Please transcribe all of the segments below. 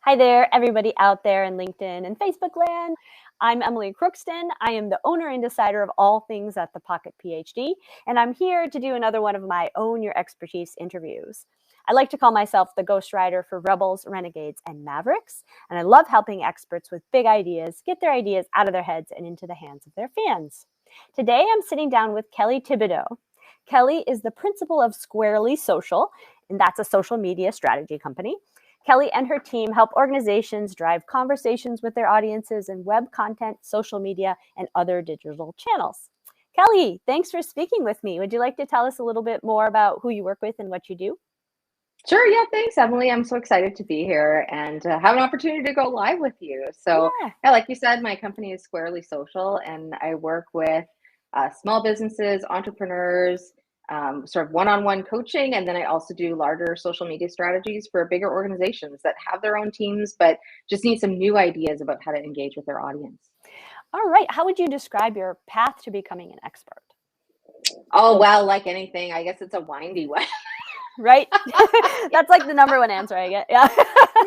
Hi there, everybody out there in LinkedIn and Facebook land. I'm Emily Crookston. I am the owner and decider of all things at the Pocket PhD, and I'm here to do another one of my Own Your Expertise interviews. I like to call myself the ghostwriter for rebels, renegades, and mavericks, and I love helping experts with big ideas get their ideas out of their heads and into the hands of their fans. Today, I'm sitting down with KellyThibodeau. Kelly is the principal of Squarely Social, and that's a social media strategy company. Kelly and her team help organizations drive conversations with their audiences in web content, social media, and other digital channels. Kelly, thanks for speaking with me. Would you like to tell us a little bit more about who you work with and what you do? Sure. Yeah. Thanks, Emily. I'm so excited to be here and have an opportunity to go live with you. So, Yeah. yeah, like you said, my company is Squarely Social, and I work with small businesses, entrepreneurs, sort of one-on-one coaching, and then I also do larger social media strategies for bigger organizations that have their own teams, but just need some new ideas about how to engage with their audience. All right. How would you describe your path to becoming an expert? Oh, well, like anything, I guess it's a windy one. Right? That's like the number one answer I get. Yeah.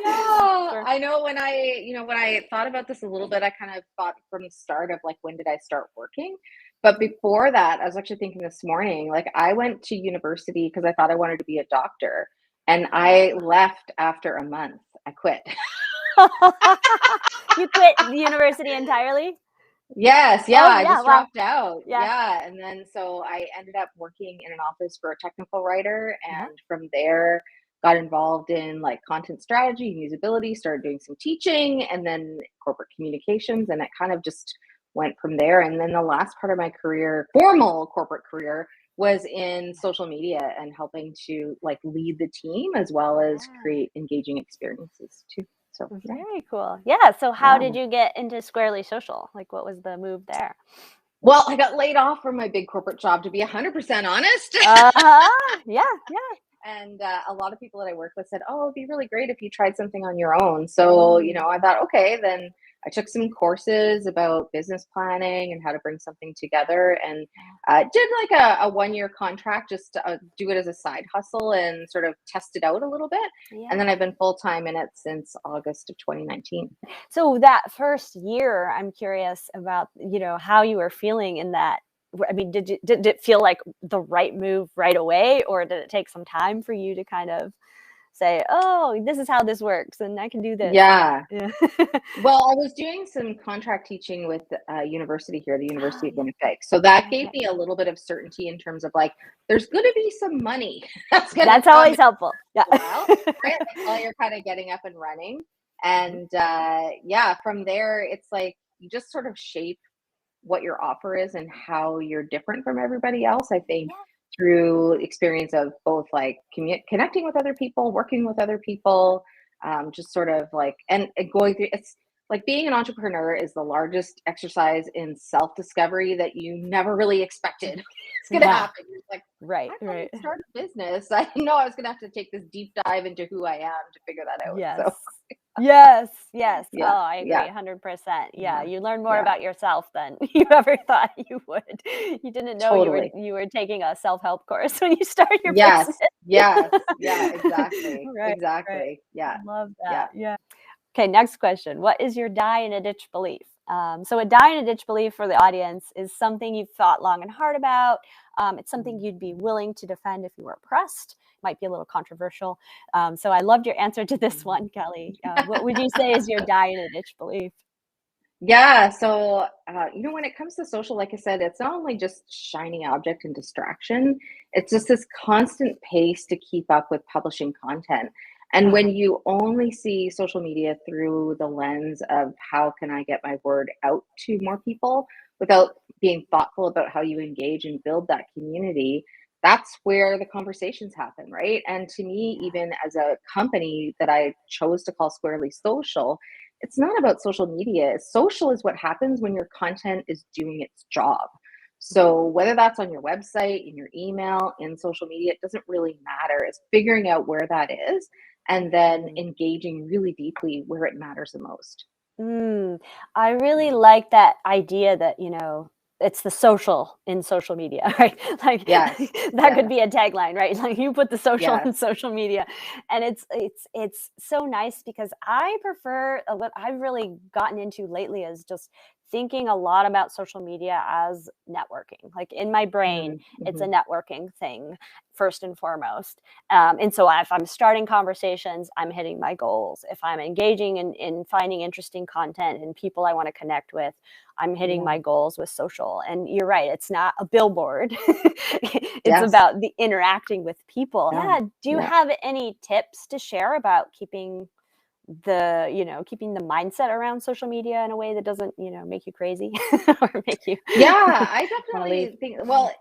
Yeah, Sure. I know when I thought about this a little bit, I kind of thought from the start of like, when did I start working? But before that, I was actually thinking this morning, like I went to university because I thought I wanted to be a doctor, and I left after a month. I quit. You quit the university entirely? Yes, yeah, Oh, I yeah. just Wow. dropped out. Yeah. Yeah, and then so I ended up working in an office for a technical writer, Uh-huh. and from there got involved in like content strategy, usability, started doing some teaching, and then corporate communications, and it kind of just went from there. And then the last part of my career, formal corporate career, was in social media and helping to like lead the team as well as Yeah. create engaging experiences too. So yeah. Very cool. Yeah. So how Yeah. did you get into Squarely Social? Like, what was the move there? Well, I got laid off from my big corporate job, to be 100% honest. Uh-huh. Yeah. Yeah. And a lot of people that I work with said, "Oh, it'd be really great if you tried something on your own." So, I thought, okay, then I took some courses about business planning and how to bring something together, and did like a 1 year contract just to do it as a side hustle and sort of test it out a little bit. And then Yeah. I've been full time in it since August of 2019. So that first year, I'm curious about, how you were feeling in that. I mean, did it feel like the right move right away, or did it take some time for you to kind of say, "Oh, this is how this works, and I can do this"? Yeah. Yeah. Well, I was doing some contract teaching with a university here, the Oh, University of yeah. Winnipeg. So that gave Okay. me a little bit of certainty in terms of like, there's going to be some money that's going to That's come always in helpful. Yeah. a while, right? Like while you're kind of getting up and running. Mhm. And yeah, from there, it's like you just sort of shape what your offer is and how you're different from everybody else. I think Yeah. through experience of both like connecting with other people, working with other people, just sort of like and going through. It's like being an entrepreneur is the largest exercise in self discovery that you never really expected it's going to Yeah. happen. You're like, Right. I thought Right. I'd start a business. I didn't know I was going to have to take this deep dive into who I am to figure that out. Yes. So Yes. Yes. Oh, yeah, I agree yeah, 100%. Yeah, yeah, you learn more yeah, about yourself than you ever thought you would. You didn't know you were totally. you were taking a self-help course when you start your business. Yes, yes, yeah, exactly, Right, right. exactly. Yeah, Love yeah. that. Yeah. Okay, next question. What is your die in a ditch belief? So a die in a ditch belief for the audience is something you've thought long and hard about. It's something you'd be willing to defend if you were pressed. Might be a little controversial. So I loved your answer to this one, Kelly. What would you say is your die in a ditch belief? Yeah, so when it comes to social, like I said, it's not only just shiny object and distraction, it's just this constant pace to keep up with publishing content. And when Uh-huh. you only see social media through the lens of how can I get my word out to more people without being thoughtful about how you engage and build that community, that's where the conversations happen, right? And to me, even as a company that I chose to call Squarely Social, it's not about social media. Social is what happens when your content is doing its job. So whether that's on your website, in your email, in social media, it doesn't really matter. It's figuring out where that is and then Mhm. engaging really deeply where it matters the most. Mm, I really like that idea that, it's the social in social media, right? Like Yes. that could be a tagline, right? Like you put the social in Yes. social media. And it's so nice because I prefer what I've really gotten into lately is just thinking a lot about social media as networking. Like in my brain, it's a networking thing first and foremost. And so if I'm starting conversations, I'm hitting my goals. If I'm engaging in finding interesting content and people I want to connect with, I'm hitting my goals with social. And you're right, it's not a billboard. It's about the interacting with people. Yeah. Do you have any tips to share about keeping the mindset around social media in a way that doesn't, make you crazy or make you I want to leave? definitely think, well,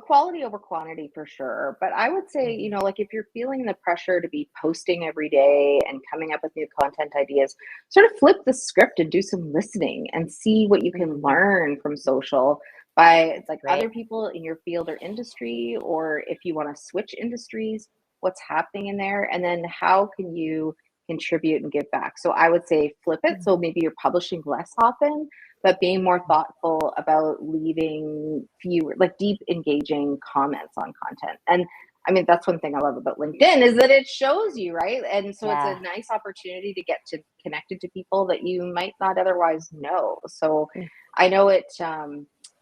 quality over quantity for sure. But I would say, like if you're feeling the pressure to be posting every day and coming up with new content ideas, sort of flip the script and do some listening and see what you can learn from social by like other people in your field or industry, or if you want to switch industries, what's happening in there, and then how can you contribute and give back. So I would say flip it. So maybe you're publishing less often, but being more thoughtful about leaving fewer, like deep engaging comments on content. And I mean, that's one thing I love about LinkedIn is that it shows you, right? And so it's a nice opportunity to get to connected to people that you might not otherwise know. So I know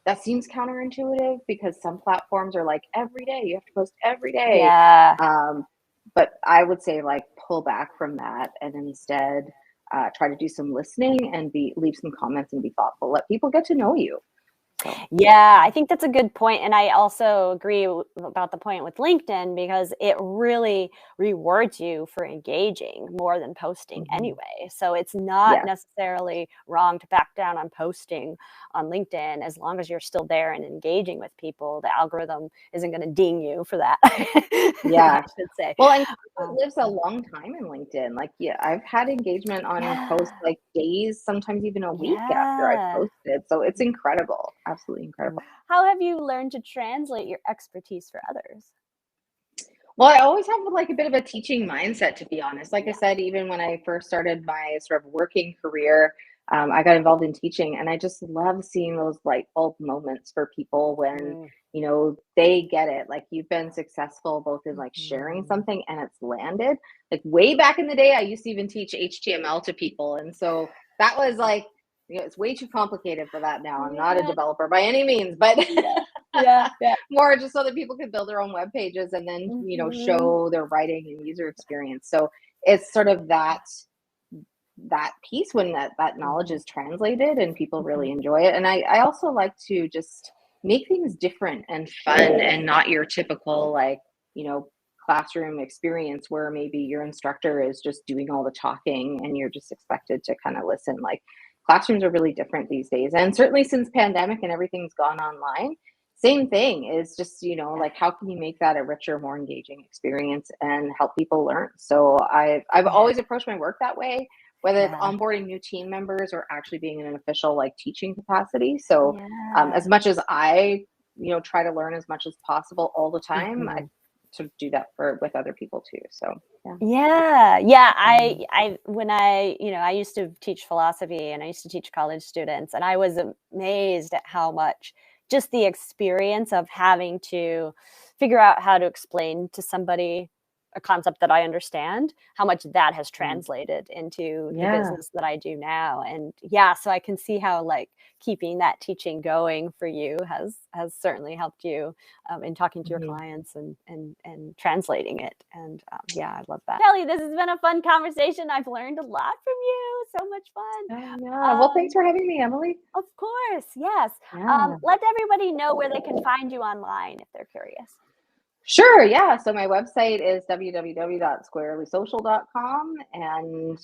that seems counterintuitive because some platforms are like every day, you have to post every day. Yeah. But I would say like pull back from that and instead try to do some listening and leave some comments and be thoughtful. Let people get to know you. So. Yeah, I think that's a good point. And I also agree about the point with LinkedIn because it really rewards you for engaging more than posting anyway. So it's not necessarily wrong to back down on posting on LinkedIn as long as you're still there and engaging with people. The algorithm isn't going to ding you for that. Yeah. I should say. Well, and it lives a long time in LinkedIn. Like, I've had engagement on posts like days, sometimes even a week after I posted. So it's incredible. Absolutely incredible. How have you learned to translate your expertise for others? Well, I always have like a bit of a teaching mindset, to be honest. Like I said, even when I first started my sort of working career, I got involved in teaching, and I just love seeing those light bulb moments for people when, they get it. Like you've been successful both in like sharing something and it's landed. Like way back in the day, I used to even teach HTML to people. And so that was like, it's way too complicated for that now. I'm not a developer by any means, but more just so that people can build their own web pages and then, show their writing and user experience. So it's sort of that piece when that knowledge is translated and people really enjoy it. And I also like to just make things different and fun and not your typical like, classroom experience where maybe your instructor is just doing all the talking and you're just expected to kind of listen. Like classrooms are really different these days. And certainly since pandemic and everything's gone online, same thing is just, like how can you make that a richer, more engaging experience and help people learn? So I've always approached my work that way, whether it's onboarding new team members or actually being in an official like teaching capacity. So as much as I, try to learn as much as possible all the time, I sort of do that with other people too. So I when I used to teach philosophy and I used to teach college students, and I was amazed at how much just the experience of having to figure out how to explain to somebody a concept that I understand, how much that has translated into the business that I do now. And so I can see how like keeping that teaching going for you has certainly helped you in talking to your clients and translating it. And I love that. Kelly, this has been a fun conversation. I've learned a lot from you. So much fun. Well, thanks for having me, Emily. Of course. Yes. Let everybody know where they can find you online if they're curious. Sure. Yeah. So my website is www.squarelysocial.com, and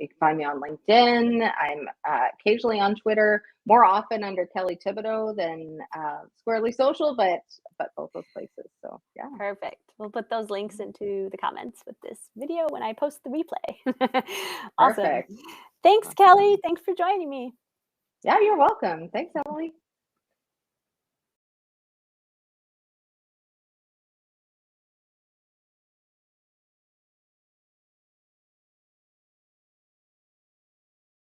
you can find me on LinkedIn. I'm occasionally on Twitter, more often under KellyThibodeau than Squarely Social, but both those places. So Perfect. We'll put those links into the comments with this video when I post the replay. Awesome. Perfect. Thanks, Kelly. Thanks for joining me. Yeah, you're welcome. Thanks, Emily.